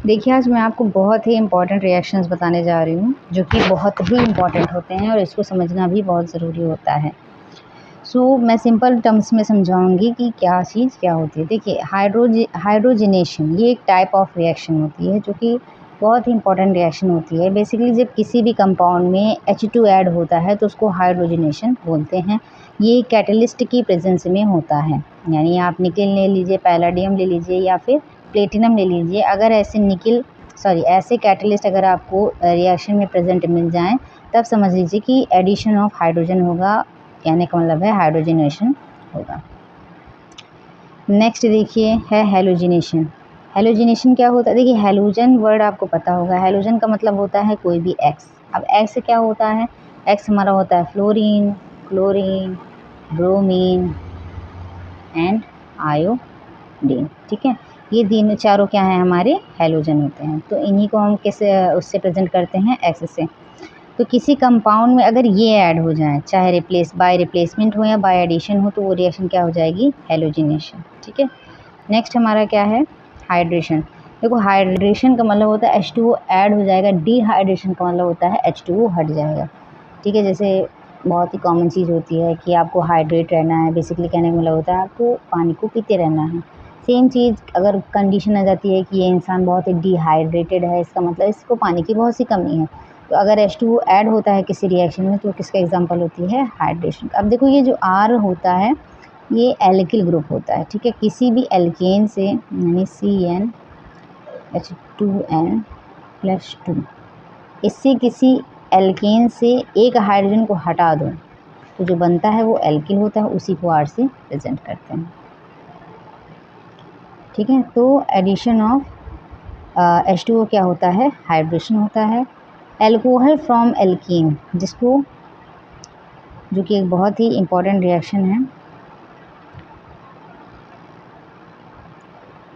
देखिए, आज मैं आपको बहुत ही इम्पॉर्टेंट रिएक्शंस बताने जा रही हूँ, जो कि बहुत ही इम्पॉर्टेंट होते हैं और इसको समझना भी बहुत ज़रूरी होता है। मैं सिंपल टर्म्स में समझाऊँगी कि क्या चीज़ क्या होती है। देखिए, हाइड्रोजनेशन ये एक टाइप ऑफ रिएक्शन होती है, जो कि बहुत ही इम्पॉर्टेंट रिएक्शन होती है। बेसिकली जब किसी भी कंपाउंड में H2 ऐड होता है तो उसको हाइड्रोजनेशन बोलते हैं। ये कैटलिस्ट की प्रेजेंस में होता है, यानी आप निकेल ले लीजिए, पैलेडियम ले लीजिए या फिर प्लेटिनम ले लीजिए। अगर ऐसे कैटलिस्ट अगर आपको रिएक्शन में प्रेजेंट मिल जाएँ, तब समझ लीजिए कि एडिशन ऑफ हाइड्रोजन होगा, कहने का मतलब है हाइड्रोजनेशन होगा। नेक्स्ट देखिए है हैलोजिनेशन। हैलोजिनेशन क्या होता है? देखिए, हैलोजन वर्ड आपको पता होगा। हैलोजन का मतलब होता है कोई भी एक्स। अब एक्स क्या होता है? एक्स हमारा होता है fluorine, chlorine, bromine and iodine. ठीक है, ये तीनों चारों क्या हैं? हमारे हैलोजन होते हैं। तो इन्हीं को हम किस उससे प्रेजेंट करते हैं? एक्स से। तो किसी कंपाउंड में अगर ये ऐड हो जाए, चाहे बाय रिप्लेसमेंट हो या बाय एडिशन हो, तो वो रिएक्शन क्या हो जाएगी? हैलोजिनेशन। ठीक है, नेक्स्ट हमारा क्या है? हाइड्रेशन। देखो, हाइड्रेशन का मतलब होता है H2O ऐड हो जाएगा, डिहाइड्रेशन का मतलब होता है H2O हट जाएगा। ठीक है, जैसे बहुत ही कॉमन चीज़ होती है कि आपको हाइड्रेट रहना है, बेसिकली कहने का मतलब होता है आपको पानी को पीते रहना है। सेम चीज़ अगर कंडीशन आ जाती है कि ये इंसान बहुत ही डिहाइड्रेटेड है, इसका मतलब इसको पानी की बहुत सी कमी है। तो अगर H2O ऐड होता है किसी रिएक्शन में, तो किसका एग्जांपल होती है? हाइड्रेशन। अब देखो, ये जो R होता है ये एल्किल ग्रुप होता है। ठीक है, किसी भी एल्केन से, यानी CnH2n+2, इससे किसी एल्केन से एक हाइड्रोजन को हटा दो तो जो बनता है वो एल्किल होता है, उसी को R से प्रेजेंट करते हैं। ठीक है, तो एडिशन ऑफ H2O क्या होता है? हाइड्रेशन होता है। एल्कोहल फ्रॉम एल्कीन, जो कि एक बहुत ही इम्पॉर्टेंट रिएक्शन है।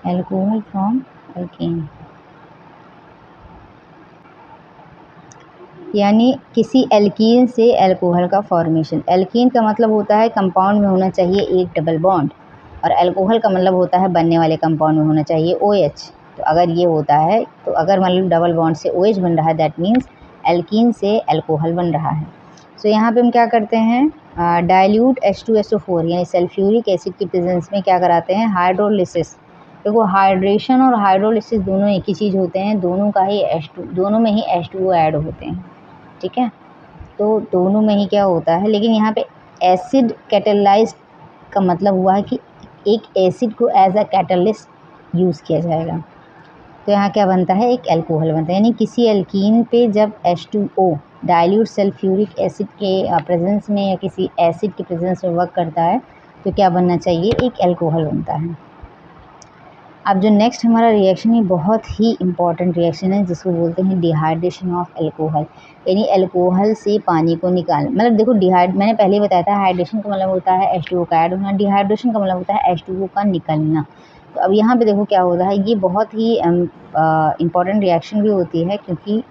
एल्कोहल फ्रॉम एल्कीन यानी किसी एल्कीन से एल्कोहल का फॉर्मेशन। एल्कीन का मतलब होता है कंपाउंड में होना चाहिए एक डबल बॉन्ड, और एल्कोहल का मतलब होता है बनने वाले कंपाउंड में होना चाहिए OH। तो अगर ये होता है, तो अगर मतलब डबल बॉन्ड से OH बन रहा है, दैट मीन्स एल्कीन से एल्कोहल बन रहा है। सो यहाँ पे हम क्या करते हैं? डाइल्यूट H2SO4 यानी सल्फ्यूरिक एसिड की प्रेजेंस में क्या कराते हैं? हाइड्रोलिसिस। देखो, हाइड्रेशन और हाइड्रोलिसिस दोनों एक ही चीज़ होते हैं, दोनों में ही H2O ऐड होते हैं। ठीक है, तो दोनों में ही क्या होता है, लेकिन यहाँ पे एसिड कैटलाइज का मतलब हुआ है कि एक एसिड को एज अ कैटलिस्ट यूज़ किया जाएगा। तो यहाँ क्या बनता है? एक एल्कोहल बनता है। यानी किसी एल्कीन पे जब H2O डाइल्यूट सल्फ्यूरिक एसिड के प्रेजेंस में या किसी एसिड के प्रेजेंस में वर्क करता है, तो क्या बनना चाहिए? एक एल्कोहल बनता है। अब जो नेक्स्ट हमारा रिएक्शन है, बहुत ही इंपॉर्टेंट रिएक्शन है, जिसको बोलते हैं डिहाइड्रेशन ऑफ एल्कोहल। यानी एल्कोहल से पानी को निकाल, मतलब देखो, मैंने पहले ही बताया था, हाइड्रेशन का मतलब होता है H2O का ऐड होना, डिहाइड्रेशन का मतलब होता है H2O का निकलना। तो अब यहाँ पे देखो क्या होता है, ये बहुत ही इम्पॉर्टेंट रिएक्शन भी होती है, क्योंकि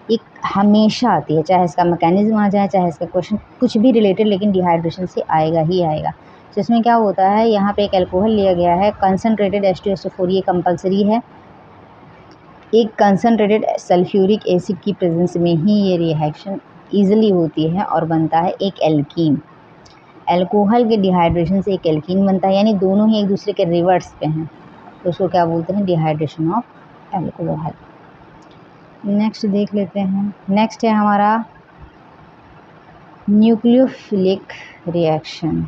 एक हमेशा आती है, चाहे इसका मैकेनिज्म आ जाए, चाहे इसका क्वेश्चन कुछ भी रिलेटेड, लेकिन डिहाइड्रेशन से आएगा ही आएगा। तो इसमें क्या होता है, यहाँ पे एक एल्कोहल लिया गया है, कंसनट्रेटेड H2SO4, ये कंपलसरी है। एक कंसनट्रेटेड सल्फ्यूरिक एसिड की प्रेजेंस में ही ये रिएक्शन ईजिली होती है और बनता है एक एल्कीन। एल्कोहल के डिहाइड्रेशन से एक एल्कीन बनता है, यानी दोनों ही एक दूसरे के रिवर्स पे हैं, तो उसको क्या बोलते हैं? Dehydration of alcohol. नेक्स्ट देख लेते हैं। नेक्स्ट है हमारा न्यूक्लियोफिलिक रिएक्शन।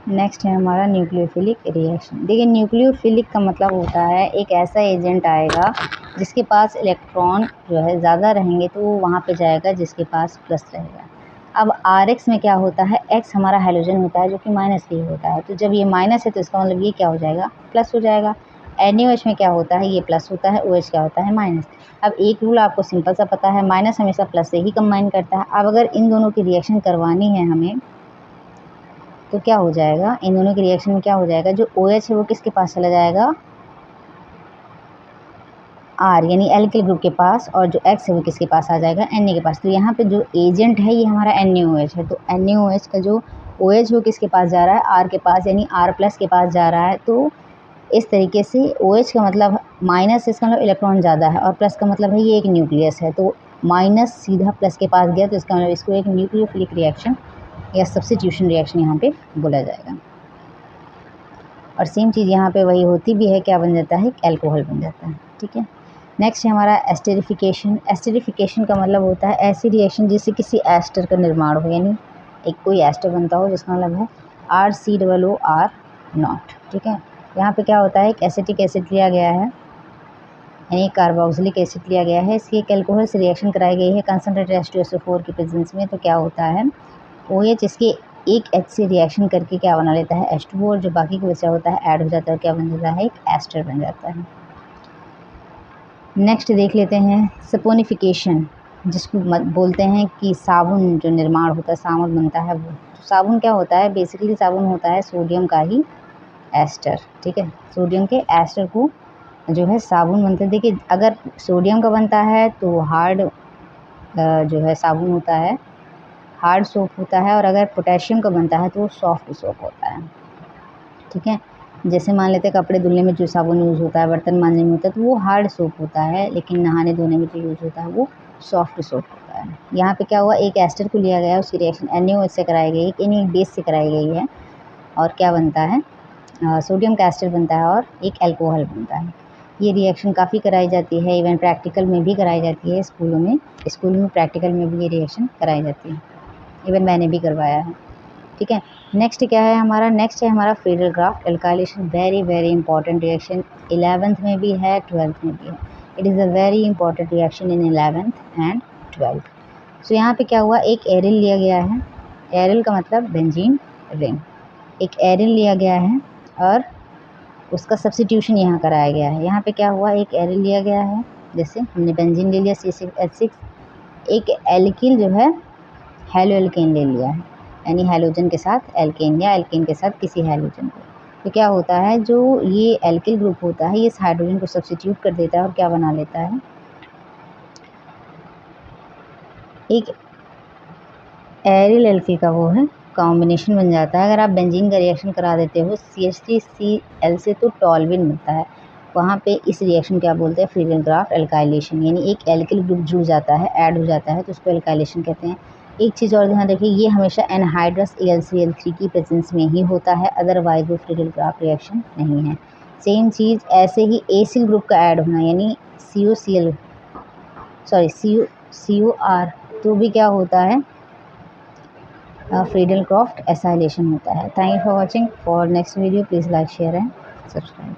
नेक्स्ट है हमारा न्यूक्लियोफिलिक रिएक्शन। देखिए, न्यूक्लियोफिलिक का मतलब होता है एक ऐसा एजेंट आएगा जिसके पास इलेक्ट्रॉन जो है ज़्यादा रहेंगे, तो वो वहाँ पे जाएगा जिसके पास प्लस रहेगा। अब RX में क्या होता है? X हमारा हैलोजन होता है, जो कि -3 होता है। तो जब ये माइनस है, तो इसका मतलब ये क्या हो जाएगा? प्लस हो जाएगा। NaOH में क्या होता है? ये प्लस होता है, OH क्या होता है? माइनस। अब एक रूल आपको सिंपल सा पता है, माइनस हमेशा प्लस से ही कंबाइन करता है। अब अगर इन दोनों की रिएक्शन करवानी है हमें, तो क्या हो जाएगा? इन दोनों के रिएक्शन में क्या हो जाएगा? जो OH है वो किसके पास चला जाएगा? R यानी एल्किल ग्रुप के पास, और जो X है वो किसके पास आ जाएगा? Na के पास। तो यहाँ पे जो एजेंट है ये हमारा NaOH है। तो NaOH का जो OH वो किसके पास जा रहा है, R के पास, यानी R+ के पास जा रहा है। तो इस तरीके से OH का मतलब माइनस, इसका मतलब इलेक्ट्रॉन ज़्यादा है, और प्लस का मतलब है ये एक न्यूक्लियस है, तो माइनस सीधा प्लस के पास गया, तो इसका मतलब इसको एक न्यूक्लियोफिलिक रिएक्शन या सब्स्टिट्यूशन रिएक्शन यहाँ पे बोला जाएगा। और सेम चीज़ यहाँ पे वही होती भी है, क्या बन जाता है, एल्कोहल बन जाता है। ठीक है, नेक्स्ट है हमारा एस्टरिफिकेशन। एस्टरिफिकेशन का मतलब होता है ऐसी रिएक्शन जिससे किसी एस्टर का निर्माण हो, यानी एक कोई एस्टर बनता हो जिसका मतलब है RCOOR0। ठीक है, यहाँ पे क्या होता है, एक एसिटिक एसिड लिया गया है, यानी कार्बोक्सिलिक एसिड लिया गया है, इसकी एक एल्कोहल से रिएक्शन कराई गई है कंसनट्रेटेड H2SO4 की प्रेजेंस में। तो क्या होता है, OH इसके एक H से रिएक्शन करके क्या बना लेता है, H2O, और जो बाकी का बचा होता है ऐड हो जाता है, क्या बन जाता है, एक एस्टर बन जाता है। नेक्स्ट देख लेते हैं सपोनिफिकेशन, जिसको बोलते हैं कि साबुन जो निर्माण होता है, साबुन बनता है वो। तो साबुन क्या होता है, बेसिकली साबुन होता है सोडियम का ही एस्टर। ठीक है, सोडियम के एस्टर को जो है साबुन बनता है। देखिए, अगर सोडियम का बनता है तो हार्ड जो है साबुन होता है, हार्ड सोप होता है, और अगर पोटेशियम का बनता है तो वो सॉफ्ट सोप होता है। ठीक है, जैसे मान लेते हैं कपड़े धुलने में जो साबुन यूज़ होता है, बर्तन मांजने में होता है, तो वो हार्ड सोप होता है, लेकिन नहाने धोने में जो यूज़ होता है वो सॉफ्ट सोप होता है। यहाँ पे क्या हुआ, एक एस्टर को लिया गया, उसकी रिएक्शन NaOH से कराई गई, एक बेस से कराई गई है, और क्या बनता है, सोडियम का एस्टर बनता है और एक एल्कोहल बनता है। ये रिएक्शन काफ़ी कराई जाती है, इवन प्रैक्टिकल में भी कराई जाती है, स्कूल में प्रैक्टिकल में भी ये रिएक्शन कराई जाती है, इवन मैंने भी करवाया है। ठीक है, नेक्स्ट क्या है हमारा, नेक्स्ट है हमारा Friedel-Crafts alkylation. Very very important reaction, 11th में भी है, 12th में भी है। It is a very important reaction in 11th and 12th। सो यहाँ पे क्या हुआ, एक एरिल लिया गया है, एरिल का मतलब बेंजीन रिंग, एक एरिल लिया गया है और उसका सब्स्टिट्यूशन यहाँ कराया गया है। यहाँ पे क्या हुआ, एक एरिल लिया गया है, जैसे हमने बेंजीन ले लिया C6H6, एक एल्किल जो है हेलो एल्केन ले लिया है, यानी हैलोजन के साथ एल्केन या एल्केन के साथ किसी हैलोजन को। तो क्या होता है, जो ये एल्किल ग्रुप होता है ये इस हाइड्रोजन को सब्स्टिट्यूट कर देता है और क्या बना लेता है, एक एरिल एल्किल का वो है कॉम्बिनेशन बन जाता है। अगर आप बेंजीन का रिएक्शन करा देते हो CH3Cl से तो टॉल्विन मिलता है, वहाँ पे इस रिएक्शन क्या बोलते हैं, फ्रीडल-क्राफ्ट एल्काइलेशन, यानी एक एल्किल ग्रुप जुड़ जाता है, ऐड हो जाता है, तो उसको एल्काइलेशन कहते हैं। एक चीज़ और ध्यान रखिए, ये हमेशा एनहाइड्रस Al3L3 की प्रेजेंस में ही होता है, अदरवाइज वो फ्रीडल-क्राफ्ट रिएक्शन नहीं है। सेम चीज़ ऐसे ही एसिल ग्रुप का ऐड होना, यानी COR, तो भी क्या होता है, फ्रीडल-क्राफ्ट एसाइलेशन होता है। Thank you for watching. For next video please like, share and subscribe.